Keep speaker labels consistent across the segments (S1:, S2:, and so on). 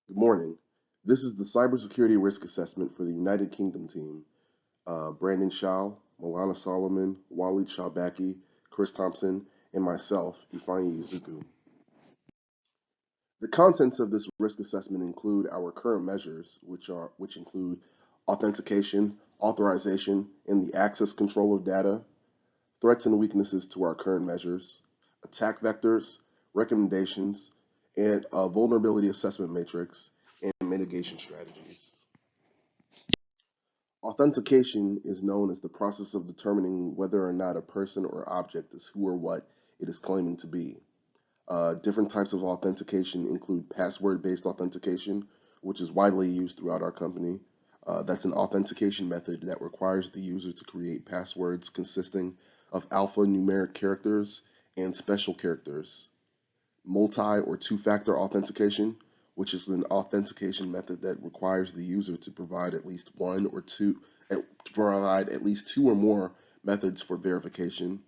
S1: Good morning. This is the Cybersecurity Risk Assessment for the United Kingdom team. Brandon Shaw, Milana Solomon, Walid Shalbaki, Chris Thompson, and myself, Ifeanyi Izuku. The contents of this risk assessment include our current measures, which include authentication, authorization, and the access control of data, threats and weaknesses to our current measures, attack vectors, recommendations, and a vulnerability assessment matrix and mitigation strategies. Authentication is known as the process of determining whether or not a person or object is who or what it is claiming to be. Different types of authentication include password-based authentication, which is widely used throughout our company. That's an authentication method that requires the user to create passwords consisting of alphanumeric characters and special characters. Multi or two-factor authentication, which is an authentication method that requires the user to provide at least two or more methods for verification,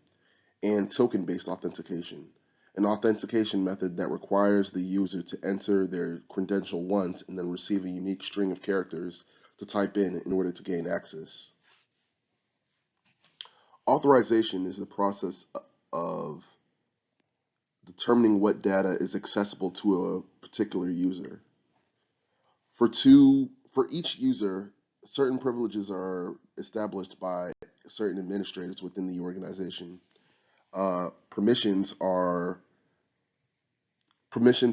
S1: and token-based authentication, an authentication method that requires the user to enter their credential once and then receive a unique string of characters to type in order to gain access. Authorization is the process of determining what data is accessible to a particular user. For each user, certain privileges are established by certain administrators within the organization. Permissions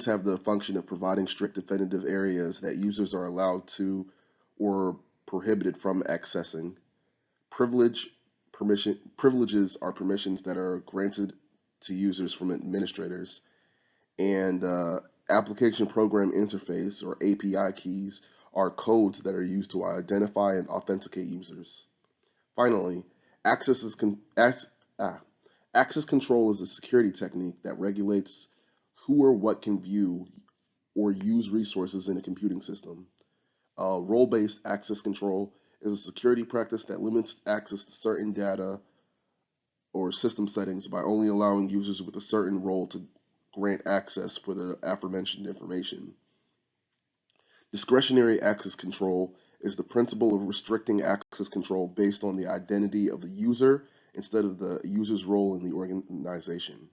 S1: have the function of providing strict definitive areas that users are allowed to or prohibited from accessing. Privileges are permissions that are granted to users from administrators, and application program interface or API keys are codes that are used to identify and authenticate users. Finally, access is con- ac- ah, access control is a security technique that regulates who or what can view or use resources in a computing system. Role-based access control is a security practice that limits access to certain data or system settings by only allowing users with a certain role to grant access for the aforementioned information. Discretionary access control is the principle of restricting access control based on the identity of the user instead of the user's role in the organization.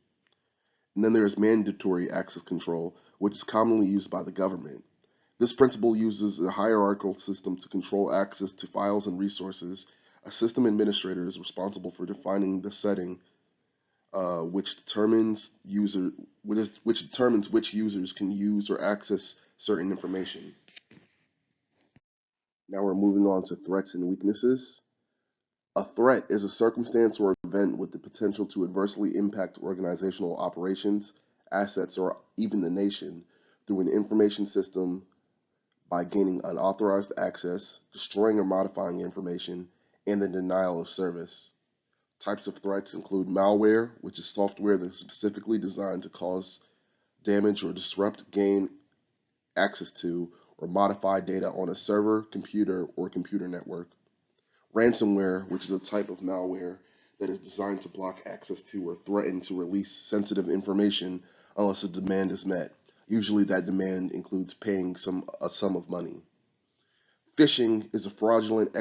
S1: And then there is mandatory access control, which is commonly used by the government. This principle uses a hierarchical system to control access to files and resources. A system administrator is responsible for defining the setting which determines which users can use or access certain information. Now we're moving on to threats and weaknesses. A threat is a circumstance or event with the potential to adversely impact organizational operations, assets, or even the nation through an information system by gaining unauthorized access, destroying or modifying information, and the denial of service. Types of threats include malware, which is software that is specifically designed to cause damage or disrupt, gain access to, or modify data on a server, computer, or computer network. Ransomware, which is a type of malware that is designed to block access to or threaten to release sensitive information unless a demand is met. Usually, that demand includes paying a sum of money. Phishing is a fraudulent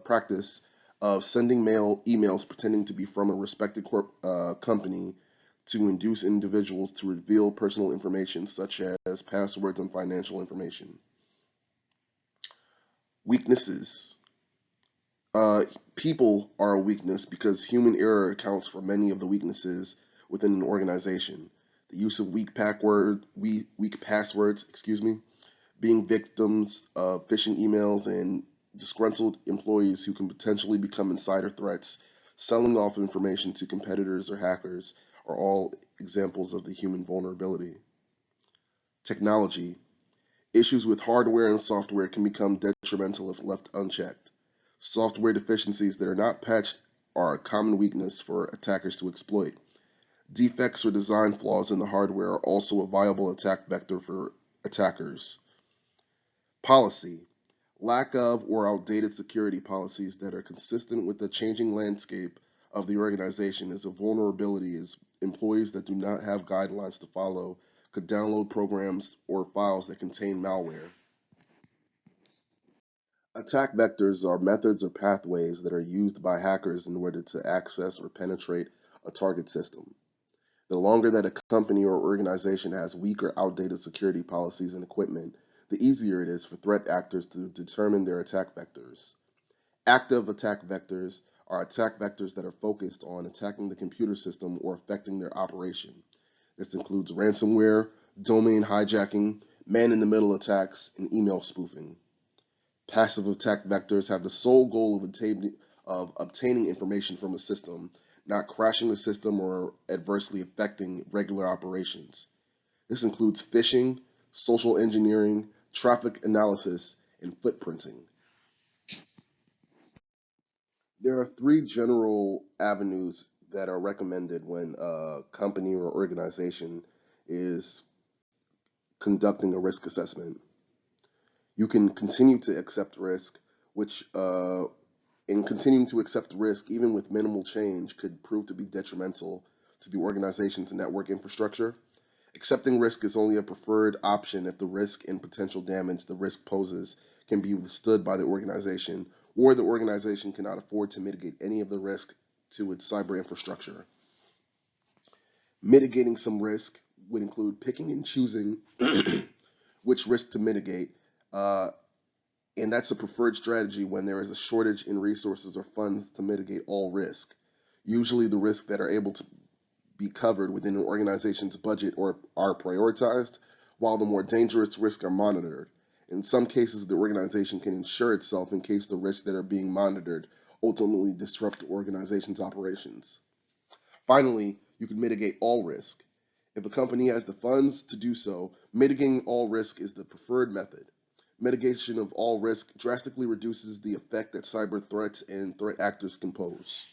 S1: practice of sending emails pretending to be from a respected company to induce individuals to reveal personal information such as passwords and financial information. Weaknesses. People are a weakness because human error accounts for many of the weaknesses within an organization. The use of weak passwords, being victims of phishing emails, and disgruntled employees who can potentially become insider threats, selling off information to competitors or hackers are all examples of the human vulnerability. Technology. Issues with hardware and software can become detrimental if left unchecked. Software deficiencies that are not patched are a common weakness for attackers to exploit. Defects or design flaws in the hardware are also a viable attack vector for attackers. Policy. Lack of or outdated security policies that are consistent with the changing landscape of the organization is a vulnerability as employees that do not have guidelines to follow could download programs or files that contain malware. Attack vectors are methods or pathways that are used by hackers in order to access or penetrate a target system. The longer that a company or organization has weak or outdated security policies and equipment, the easier it is for threat actors to determine their attack vectors. Active attack vectors are attack vectors that are focused on attacking the computer system or affecting their operation. This includes ransomware, domain hijacking, man in the middle attacks, and email spoofing. Passive attack vectors have the sole goal of obtaining information from a system, not crashing the system or adversely affecting regular operations. This includes phishing, social engineering, traffic analysis, and footprinting. There are three general avenues that are recommended when a company or organization is conducting a risk assessment. You can continue to accept risk, which in continuing to accept risk, even with minimal change, could prove to be detrimental to the organization's network infrastructure. Accepting risk is only a preferred option if the risk and potential damage the risk poses can be withstood by the organization, or the organization cannot afford to mitigate any of the risk to its cyber infrastructure. Mitigating some risk would include picking and choosing which risk to mitigate, uh, and that's a preferred strategy when there is a shortage in resources or funds to mitigate all risk. Usually, the risks that are able to be covered within an organization's budget or are prioritized, while the more dangerous risks are monitored. In some cases, the organization can insure itself in case the risks that are being monitored ultimately disrupt the organization's operations. Finally, you can mitigate all risk. If a company has the funds to do so, mitigating all risk is the preferred method. Mitigation of all risk drastically reduces the effect that cyber threats and threat actors can pose.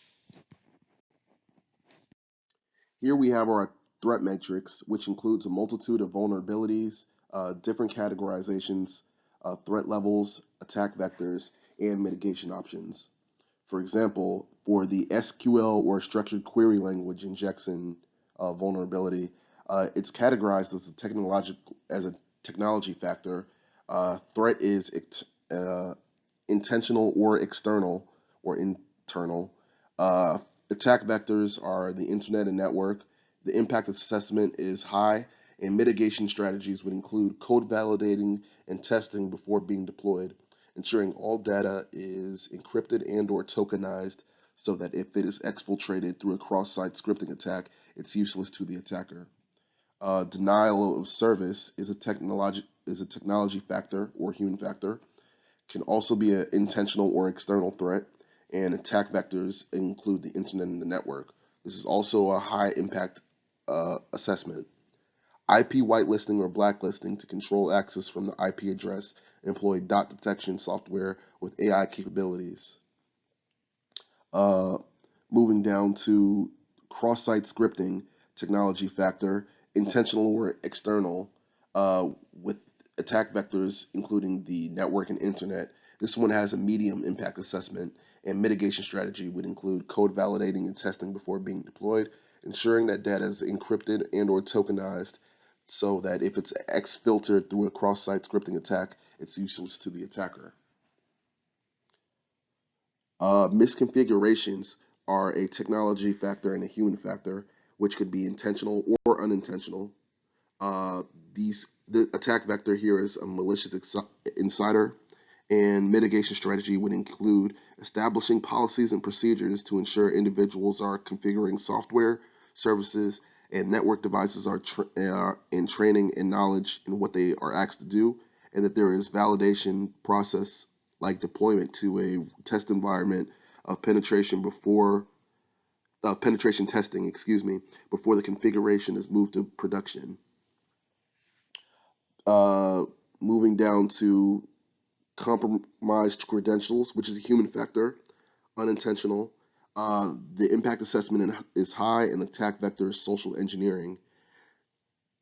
S1: Here we have our threat matrix, which includes a multitude of vulnerabilities, different categorizations, threat levels, attack vectors, and mitigation options. For example, for the SQL or structured query language injection vulnerability, it's categorized as a technology factor. Threat is intentional or external or internal. Uh, Attack vectors are the internet and network. The impact assessment is high, and mitigation strategies would include code validating and testing before being deployed, ensuring all data is encrypted and or tokenized so that if it is exfiltrated through a cross-site scripting attack, it's useless to the attacker. Denial of service is a technology factor or human factor, can also be an intentional or external threat, and attack vectors include the internet and the network. This is also a high impact assessment. IP whitelisting or blacklisting to control access from the IP address employ dot detection software with AI capabilities. Uh, Moving down to cross-site scripting technology factor, intentional or external, with attack vectors including the network and internet. This one has a medium impact assessment, and mitigation strategy would include code validating and testing before being deployed, ensuring that data is encrypted and or tokenized so that if it's exfiltered through a cross-site scripting attack, it's useless to the attacker. Misconfigurations are a technology factor and a human factor, which could be intentional or unintentional. Uh, the attack vector here is a malicious insider, and mitigation strategy would include establishing policies and procedures to ensure individuals are configuring software, services, and network devices are in training and knowledge in what they are asked to do, and that there is validation process like deployment to a test environment of penetration testing, before the configuration is moved to production. Uh, Moving down to compromised credentials, which is a human factor, unintentional. The impact assessment is high, and the attack vector is social engineering.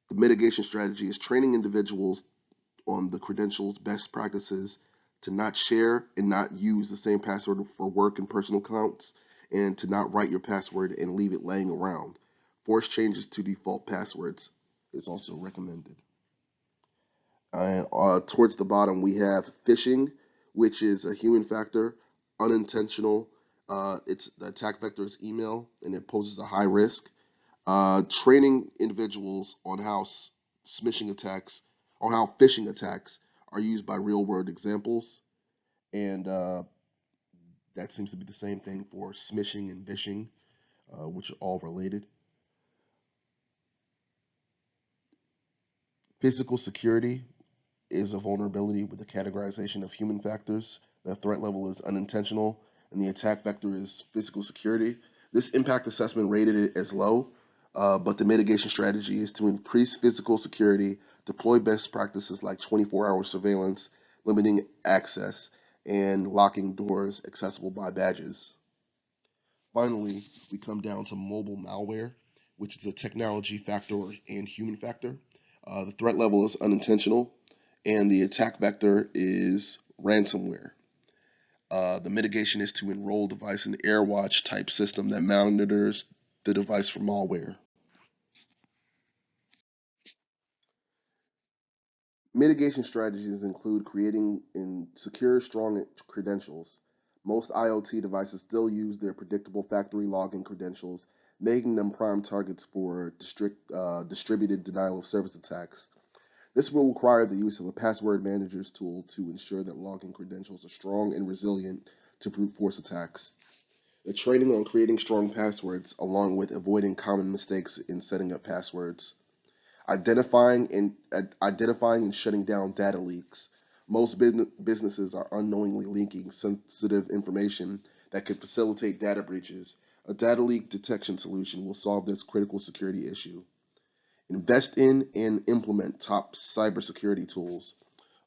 S1: The mitigation strategy is training individuals on the credentials, best practices to not share and not use the same password for work and personal accounts, and to not write your password and leave it laying around. Force changes to default passwords is also recommended. And towards the bottom, we have phishing, which is a human factor, unintentional. It's the attack vector is email, and it poses a high risk. Training individuals on how smishing attacks, on how phishing attacks are used by real world examples, and that seems to be the same thing for smishing and vishing, which are all related. Physical security is a vulnerability with the categorization of human factors. The threat level is unintentional, and the attack vector is physical security. This impact assessment rated it as low, but the mitigation strategy is to increase physical security, deploy best practices like 24-hour surveillance, limiting access, and locking doors accessible by badges. Finally, we come down to mobile malware, which is a technology factor and human factor. The threat level is unintentional, and the attack vector is ransomware. The mitigation is to enroll device in AirWatch type system that monitors the device for malware. Mitigation strategies include creating and secure strong credentials. Most IoT devices still use their predictable factory login credentials, making them prime targets for distributed denial of service attacks. This will require the use of a password manager's tool to ensure that login credentials are strong and resilient to brute force attacks. The training on creating strong passwords, along with avoiding common mistakes in setting up passwords. Identifying and shutting down data leaks. Most businesses are unknowingly leaking sensitive information that could facilitate data breaches. A data leak detection solution will solve this critical security issue. Invest in and implement top cybersecurity tools.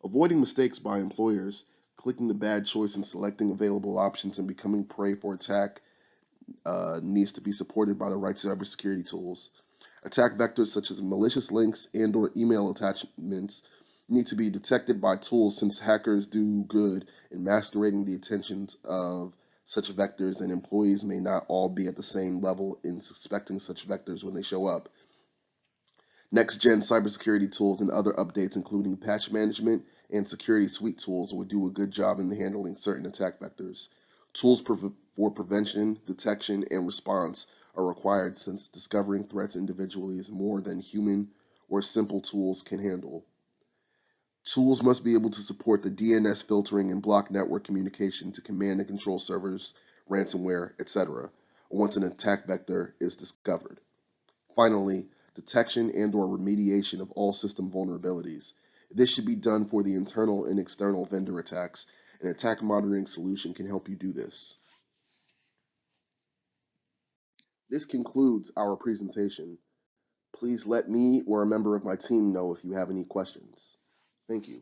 S1: Avoiding mistakes by employers, clicking the bad choice and selecting available options and becoming prey for attack needs to be supported by the right cybersecurity tools. Attack vectors such as malicious links and/or email attachments need to be detected by tools since hackers do good in masquerading the intentions of such vectors, and employees may not all be at the same level in suspecting such vectors when they show up. Next gen cybersecurity tools and other updates, including patch management and security suite tools, will do a good job in handling certain attack vectors. Tools for prevention, detection, and response are required since discovering threats individually is more than human or simple tools can handle. Tools must be able to support the DNS filtering and block network communication to command and control servers, ransomware, etc. once an attack vector is discovered. Finally, detection and/or remediation of all system vulnerabilities. This should be done for the internal and external vendor attacks. An attack monitoring solution can help you do this. This concludes our presentation. Please let me or a member of my team know if you have any questions. Thank you.